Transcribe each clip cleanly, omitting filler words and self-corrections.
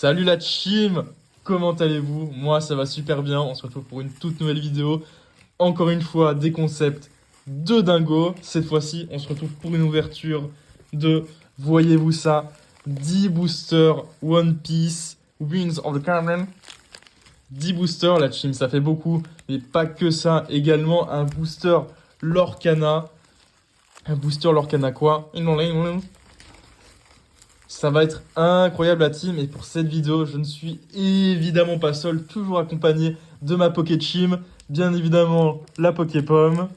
Salut la team! Comment allez-vous? Moi ça va super bien, on se retrouve pour une toute nouvelle vidéo. Encore une fois, des concepts de dingo. Cette fois-ci, on se retrouve pour une ouverture de, voyez-vous ça, 10 boosters One Piece Wings of the Carmen. 10 boosters, la team, ça fait beaucoup, mais pas que ça. Également un booster Lorcana. Un booster Lorcana quoi? Ça va être incroyable la team et pour cette vidéo, je ne suis évidemment pas seul, toujours accompagné de ma Pokéchim, bien évidemment la Poképomme,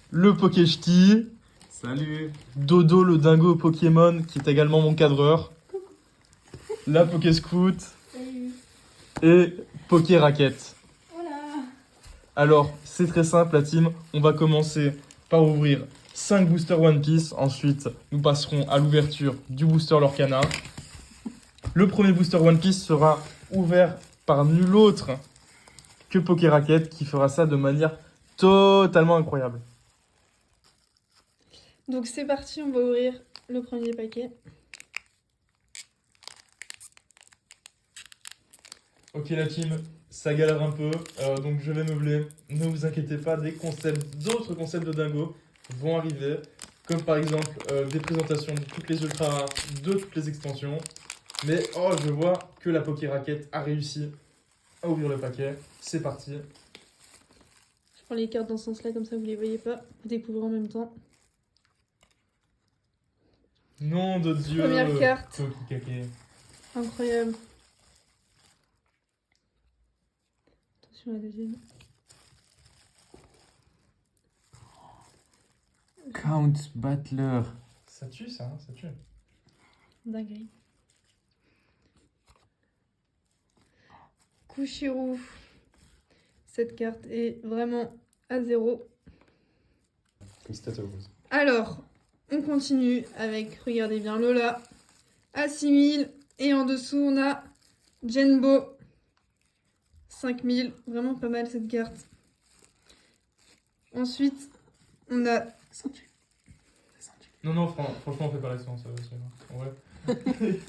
le Pokéch'ti, Salut. Dodo le dingo Pokémon qui est également mon cadreur, la Pokéscout et Pokéracket. Voilà. Alors, c'est très simple la team, on va commencer par ouvrir 5 boosters One Piece, ensuite nous passerons à l'ouverture du booster Lorcana. Le premier booster One Piece sera ouvert par nul autre que Pokéracket qui fera ça de manière totalement incroyable. Donc c'est parti, on va ouvrir le premier paquet. Ok la team, ça galère un peu, donc je vais meubler. Ne vous inquiétez pas, d'autres concepts de dingo vont arriver, comme par exemple des présentations de toutes les ultra rares, de toutes les extensions. Mais oh, je vois que la Pokéracket a réussi à ouvrir le paquet. C'est parti. Je prends les cartes dans ce sens-là, comme ça vous les voyez pas. Vous découvrez en même temps. Nom de Dieu. Première carte. Tokikake. Incroyable. Attention à la deuxième. Count Battler. Ça tue ça, hein, ça tue. Dinguerie. Kushiru. Cette carte est vraiment à 0. Alors, on continue avec, regardez bien, Lola à 6000. Et en dessous, on a Genbo 5000. Vraiment pas mal cette carte. Ensuite, on a... Non, franchement, on fait pas la séance. Ouais.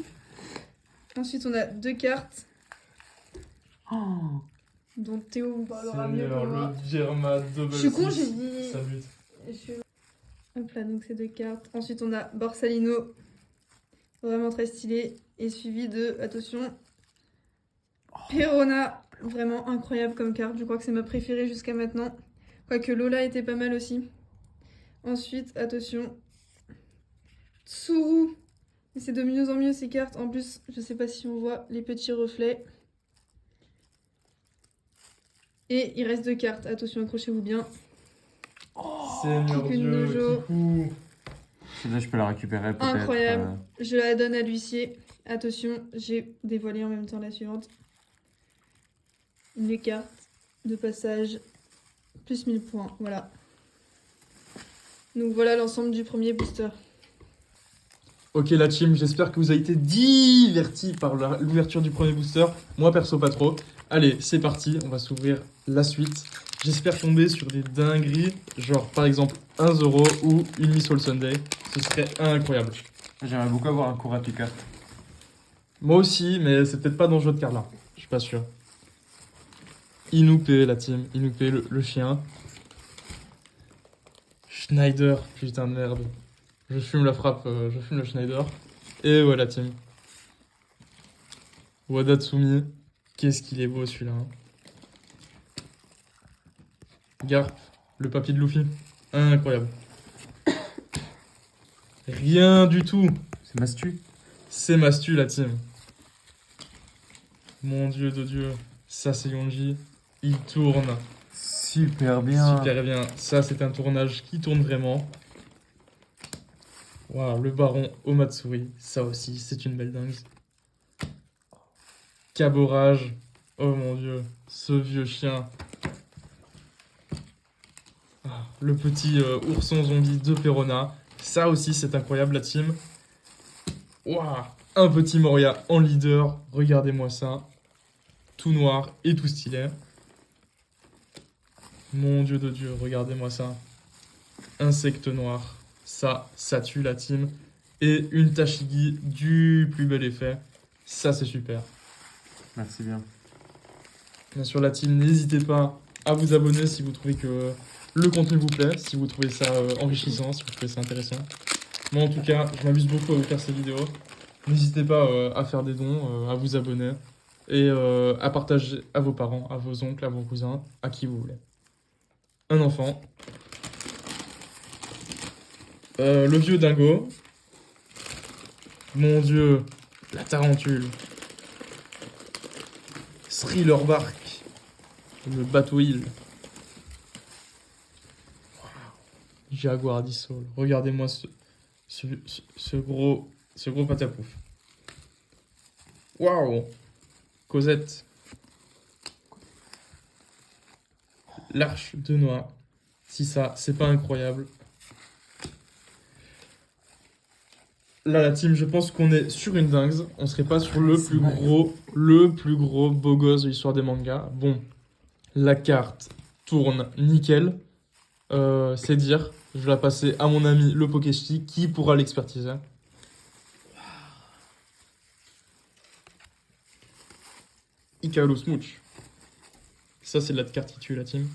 Ensuite, on a 2 cartes Oh. dont Théo vous parlera mieux que Seigneur, moi. le Germa double. Je suis con, six. j'ai dit... Ça bute. Hop là, donc c'est 2 cartes. Ensuite, on a Borsalino. Vraiment très stylé. Et suivi de, attention, Perona. Vraiment incroyable comme carte. Je crois que c'est ma préférée jusqu'à maintenant. Quoique Lola était pas mal aussi. Ensuite, attention, Tsuru. Et c'est de mieux en mieux ces cartes. En plus, je sais pas si on voit les petits reflets. Et il reste 2 cartes. Attention, accrochez-vous bien. Seigneur Kikun Dieu, Dojo. Kikou. Celle-là, je peux la récupérer peut-être. Incroyable. Je la donne à l'huissier. Attention, j'ai dévoilé en même temps la suivante. Les cartes de passage. Plus 1000 points. Voilà. Donc voilà l'ensemble du premier booster. Ok la team, j'espère que vous avez été divertis par l'ouverture du premier booster. Moi perso pas trop. Allez, c'est parti, on va s'ouvrir la suite. J'espère tomber sur des dingueries, genre par exemple un Zoro ou une Miss All Sunday. Ce serait incroyable. J'aimerais beaucoup avoir un Kurapika. Moi aussi, mais c'est peut-être pas dans ce jeu de cartes là. Je suis pas sûr. Inupe la team, Inupe le chien. Schneider, putain de merde. Je fume la frappe, je fume le Schneider. Et voilà team. Wadatsumi. Qu'est-ce qu'il est beau celui-là. Hein. Garp, le papier de Luffy. Incroyable. Rien du tout. C'est Mastu. C'est Mastu la team. Mon dieu de dieu. Ça c'est Yonji. Il tourne. Super bien. Super bien. Ça c'est un tournage qui tourne vraiment. Waouh, le baron Omatsuri. Ça aussi, c'est une belle dingue. Caborage. Oh mon dieu. Ce vieux chien. Ah, le petit ourson zombie de Perona. Ça aussi, c'est incroyable la team. Waouh, un petit Moria en leader. Regardez-moi ça. Tout noir et tout stylé. Mon dieu de dieu, regardez-moi ça. Insecte noir. Ça tue la team. et une Tashigi du plus bel effet. Ça, c'est super. Merci bien. Bien sûr, la team, n'hésitez pas à vous abonner si vous trouvez que le contenu vous plaît, si vous trouvez ça enrichissant, si vous trouvez ça intéressant. Moi, en tout cas, je m'amuse beaucoup à vous faire ces vidéos. N'hésitez pas à faire des dons, à vous abonner et à partager à vos parents, à vos oncles, à vos cousins, à qui vous voulez. Un enfant. Le vieux dingo. Mon dieu, la tarentule. Thriller Bark. Le bateau île. Jaguar d'Issaul. Regardez-moi ce gros patapouf. Waouh. Cosette. L'Arche de Noix. Si ça, c'est pas incroyable. Là, la team, je pense qu'on est sur une dingue. On serait pas sur le plus gros beau gosse de l'histoire des mangas. Bon, la carte tourne nickel. C'est dire. Je vais la passer à mon ami le Pokeshi qui pourra l'expertiser. Ikaolu Smooch. Ça, c'est de la carte qui tue la team.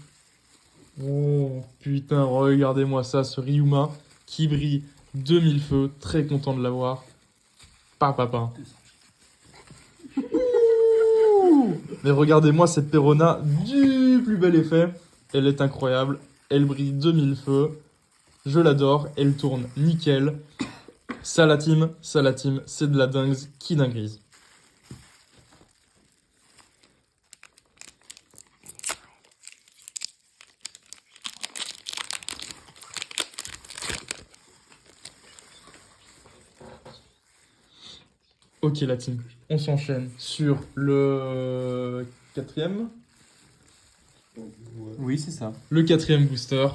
Oh putain, regardez-moi ça, ce Ryuma qui brille 2000 feux. Très content de l'avoir. Papa. Mais regardez-moi cette Perona du plus bel effet. Elle est incroyable. Elle brille 2000 feux. Je l'adore. Elle tourne nickel. Ça la team, c'est de la dingue qui dinguerise. Ok la team, on s'enchaîne sur le quatrième. Oui, c'est ça. Le quatrième booster.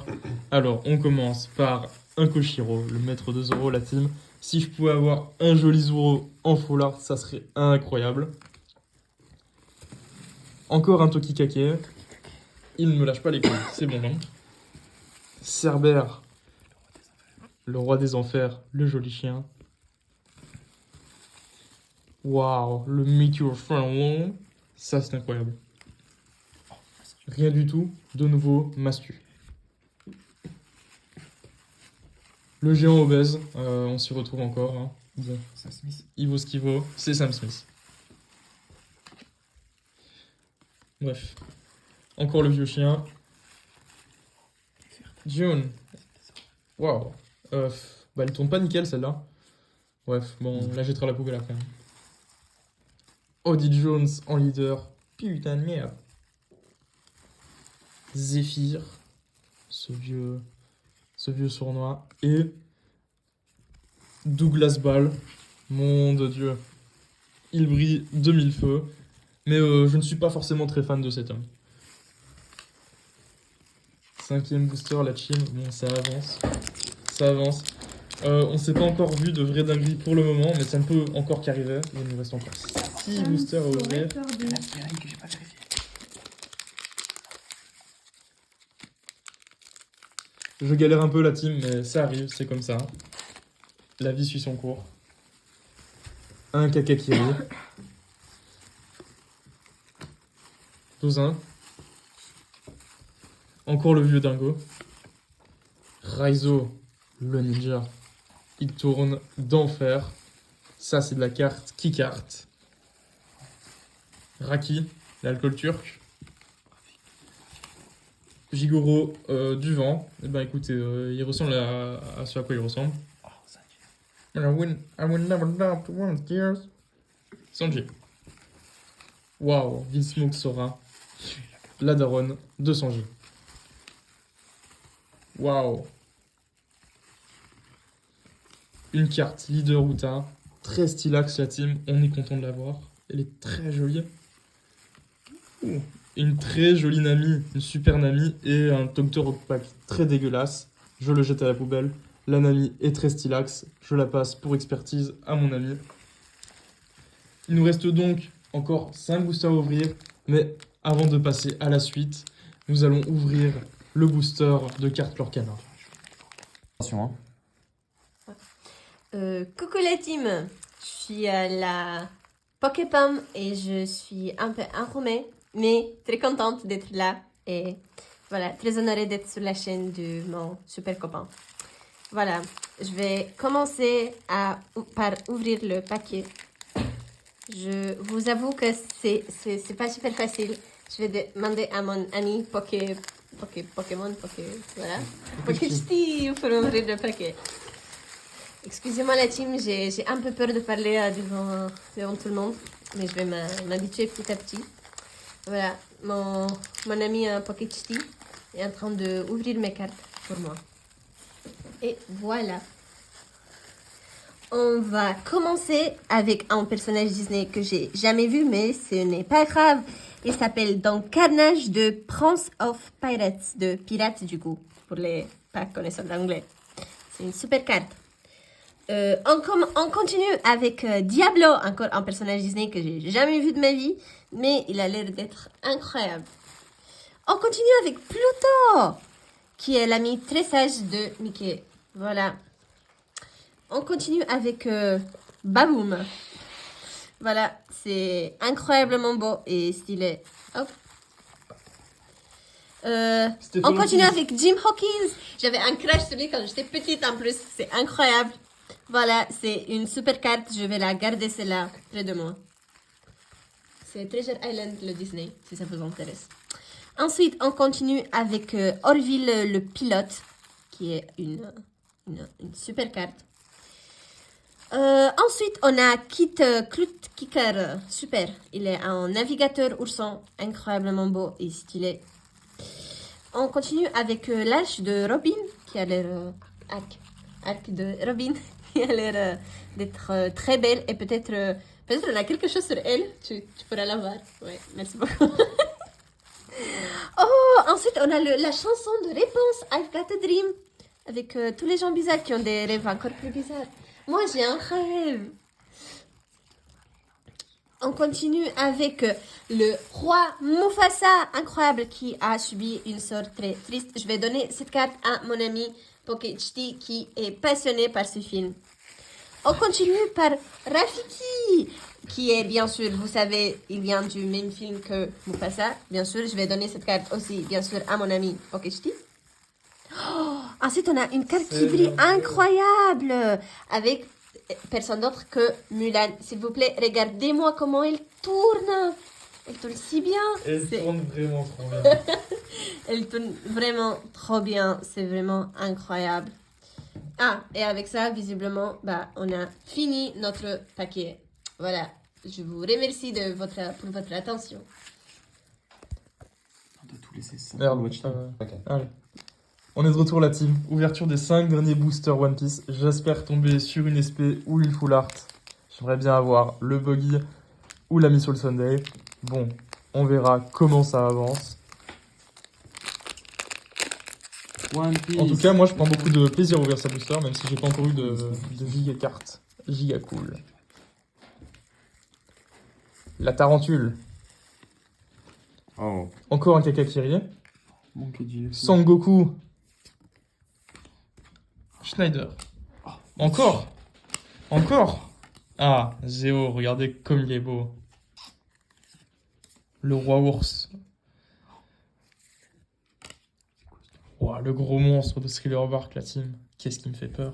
Alors, on commence par un Koshiro, le maître de Zoro, la team. Si je pouvais avoir un joli Zoro en full art, ça serait incroyable. Encore un Tokikake. Il ne me lâche pas les couilles, c'est bon, non? Cerbère, le roi des enfers, le joli chien. Waouh, le Meteor Furlong. Ça, c'est incroyable. Rien du tout. De nouveau, Mastu. Le géant obèse, on s'y retrouve encore. Hein. Bon, Sam Smith. il vaut ce qu'il vaut. C'est Sam Smith. Bref. Encore le vieux chien. June. Waouh. Bah, elle tourne pas nickel celle-là. Bref, bon, on la jettera à la poubelle après. Odie Jones en leader. Putain de merde. Zephyr. Ce vieux sournois. Et Douglas Ball. Mon de Dieu. Il brille 2000 feux. Mais je ne suis pas forcément très fan de cet homme. Cinquième booster, la team. Bon, ça avance. Ça avance. On s'est pas encore vu de vraie dinguerie pour le moment, mais ça ne peut encore qu'arriver. Il nous reste encore 6 boosters à ouvrir. Je galère un peu la team, mais ça arrive, c'est comme ça. La vie suit son cours. Un Kakakiri. Dozin. Encore le vieux dingo. Raizo, le ninja. Il tourne d'enfer. Ça, c'est de la carte qui carte. Raki, l'alcool turc. Jigoro, du vent. Eh ben écoutez, il ressemble à ce à quoi il ressemble. I will never doubt one's tears. Sanji. Waouh, Vinsmoke Sora. La daronne de Sanji. Waouh. Une carte leader Uta. Très stylax la team. On est content de l'avoir. Elle est très jolie. Ouh. Une très jolie Nami. Une super Nami. Et un Doctor Pack très dégueulasse. Je le jette à la poubelle. La Nami est très stylax. Je la passe pour expertise à mon ami. Il nous reste donc encore 5 boosters à ouvrir. Mais avant de passer à la suite, nous allons ouvrir le booster de cartes Lorcana. Attention, hein. Coucou la team, je suis la Poképom et je suis un peu enrhumée, mais très contente d'être là et voilà, très honorée d'être sur la chaîne de mon super copain. Voilà, je vais commencer par ouvrir le paquet. Je vous avoue que c'est pas super facile. Je vais demander à mon ami Pokémon, voilà, Pokéch'ti pour ouvrir le paquet. Excusez-moi la team, j'ai un peu peur de parler devant tout le monde, mais je vais m'habituer petit à petit. Voilà, mon ami Pokéch'ti est en train d'ouvrir mes cartes pour moi. Et voilà. On va commencer avec un personnage Disney que j'ai jamais vu, mais ce n'est pas grave. Il s'appelle donc Carnage de Prince of Pirates, de Pirates du coup, pour les pas connaisseurs d'anglais. C'est une super carte. On continue avec Diablo, encore un personnage Disney que j'ai jamais vu de ma vie, mais il a l'air d'être incroyable. On continue avec Pluto, qui est l'ami très sage de Mickey. Voilà. On continue avec Baboom. Voilà, c'est incroyablement beau et stylé. Hop. On continue avec Jim Hawkins. J'avais un crush sur lui quand j'étais petite en plus. C'est incroyable. Voilà, c'est une super carte. Je vais la garder celle-là près de moi. C'est Treasure Island, le Disney, si ça vous intéresse. Ensuite, on continue avec Orville le pilote, qui est une super carte. Ensuite, on a Kit Klutkicker, super. Il est un navigateur ourson, incroyablement beau et stylé. On continue avec l'arche de Robin, qui a l'air arc de Robin, qui a l'air d'être très belle et peut-être on a quelque chose sur elle. Tu pourras la voir. Ouais, merci beaucoup. Oh, ensuite on a la chanson de réponse I've Got a Dream avec tous les gens bizarres qui ont des rêves encore plus bizarres. Moi, j'ai un rêve. On continue avec le roi Mufasa, incroyable, qui a subi une sort très triste. Je vais donner cette carte à mon ami Pokéch'ti, qui est passionné par ce film. On continue par Rafiki, qui est, bien sûr, vous savez, il vient du même film que Mufasa. Bien sûr, je vais donner cette carte aussi, bien sûr, à mon ami Pokéch'ti. Oh, ensuite, on a une carte qui brille incroyable avec personne d'autre que Mulan. S'il vous plaît, regardez-moi comment elle tourne. Elle tourne si bien. Elle tourne vraiment trop bien. Elle tourne vraiment trop bien. C'est vraiment incroyable. Ah, et avec ça, visiblement, on a fini notre paquet. Voilà. Je vous remercie pour votre attention. On doit tout laisser ça. Merde, Watch time. allez. On est de retour la team. Ouverture des 5 derniers boosters One Piece. J'espère tomber sur une SP ou une full art. J'aimerais bien avoir le buggy ou la Soul Sunday. Bon, on verra comment ça avance. One Piece. En tout cas, moi je prends beaucoup de plaisir à ouvrir sa booster, même si j'ai pas encore eu de giga carte. Giga cool. La Tarentule. Oh. Encore un Kakakiri. Mon Kedji. Sangoku. Schneider. Encore. Ah, Zéo, regardez comme il est beau. Le roi ours. Ouah, le gros monstre de Thriller Bark, la team. Qu'est-ce qui me fait peur.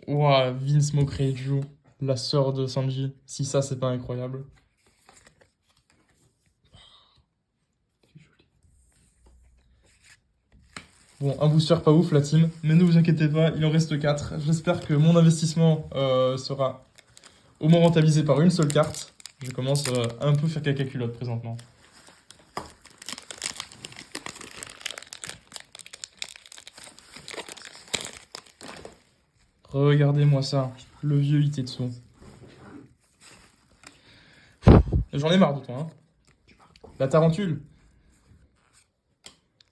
Ouah, Vince Mokreiju, la sœur de Sanji. Si ça, c'est pas incroyable. Bon, un booster pas ouf la team, mais ne vous inquiétez pas, il en reste 4. J'espère que mon investissement sera au moins rentabilisé par une seule carte. Je commence à un peu faire caca culotte présentement. Regardez-moi ça, le vieux Itetsu. J'en ai marre de toi, hein. La Tarentule.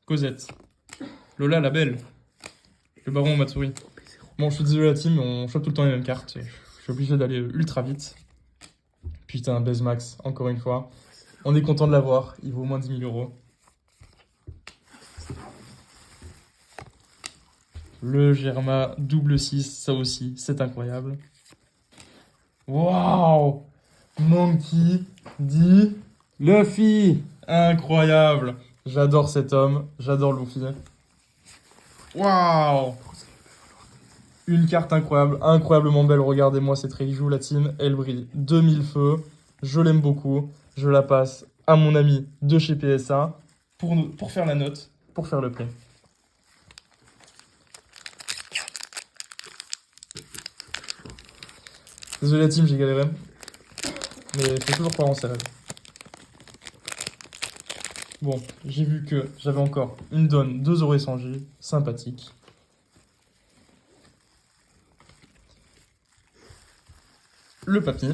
Cosette. Lola la belle. Le baron Matsuri. Bon, je suis désolé la team, on chope tout le temps les mêmes cartes. Je suis obligé d'aller ultra vite. Putain, Bezmax, encore une fois. On est content de l'avoir, il vaut au moins 10 000 €. Le Germa double 6, ça aussi, c'est incroyable. Waouh! Monkey D. Luffy. Incroyable! J'adore cet homme, j'adore Luffy. Waouh! Une carte incroyable, incroyablement belle. Regardez-moi cette Reiju, la team, elle brille 2000 feux. Je l'aime beaucoup. Je la passe à mon ami de chez PSA pour faire la note, pour faire le prix. Désolé la team, j'ai galéré. Mais faut toujours croire en ses rêves. Bon, j'ai vu que j'avais encore une donne de Zoro Sanji, sympathique. Le papier.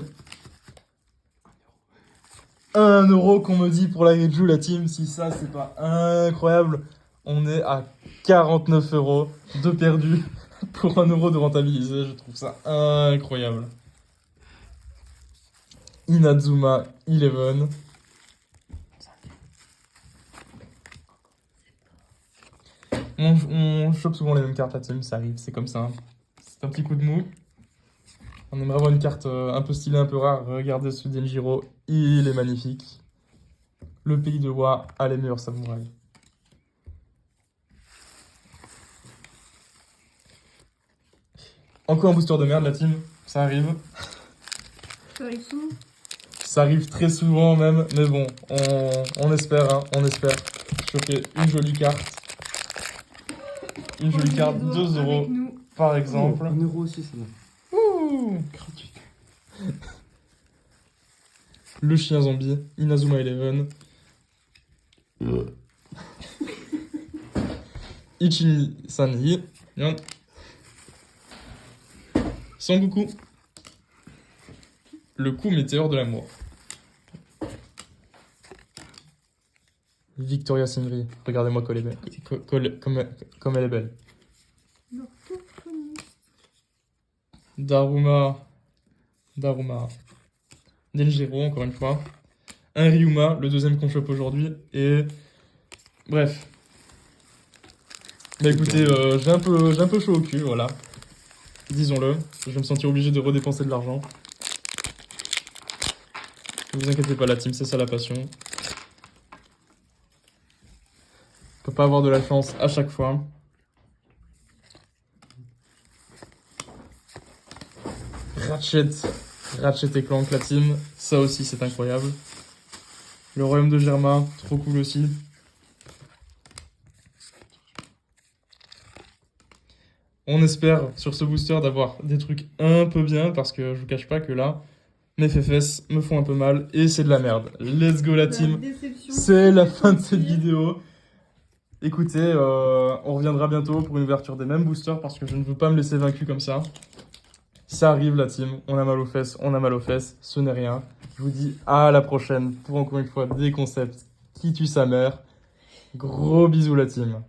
1€ qu'on me dit pour la Reiju, la team. Si ça, c'est pas incroyable, on est à 49€ de perdu pour 1€ de rentabilisé. Je trouve ça incroyable. Inazuma 11. On chope souvent les mêmes cartes, la team, ça arrive, c'est comme ça. C'est un petit coup de mou. On aimerait avoir une carte un peu stylée, un peu rare. Regardez ce Denjiro, il est magnifique. Le pays de Wa a les meilleurs samouraïs. Encore un booster de merde, la team, ça arrive. Ça arrive souvent. Ça arrive très souvent même, mais bon, on espère, hein, on espère choper une jolie carte. Une jolie carte, 2€ par exemple. 1€ aussi, c'est bon. Ouh, gratuit. Le chien zombie, Inazuma 11. Ichini Sanji. Sangoku. Le coup météore de l'amour. Victoria Singri. Regardez-moi comme elle est belle. Comme elle est belle. Daruma. Denjiro, encore une fois. Un Ryuma, le deuxième qu'on chope aujourd'hui. Et. Bref. Bah écoutez, j'ai un peu chaud au cul, voilà. Disons-le. Je vais me sentir obligé de redépenser de l'argent. Ne vous inquiétez pas, la team, c'est ça la passion. On peut pas avoir de la chance à chaque fois. Ratchet et Clank, la team, ça aussi c'est incroyable. Le royaume de Germa, trop cool aussi. On espère sur ce booster d'avoir des trucs un peu bien parce que je vous cache pas que là, mes fesses me font un peu mal et c'est de la merde. Let's go la team, c'est la fin de cette vidéo. Écoutez, on reviendra bientôt pour une ouverture des mêmes boosters parce que je ne veux pas me laisser vaincu comme ça. Ça arrive la team, on a mal aux fesses, ce n'est rien. Je vous dis à la prochaine pour encore une fois des concepts qui tuent sa mère. Gros bisous la team.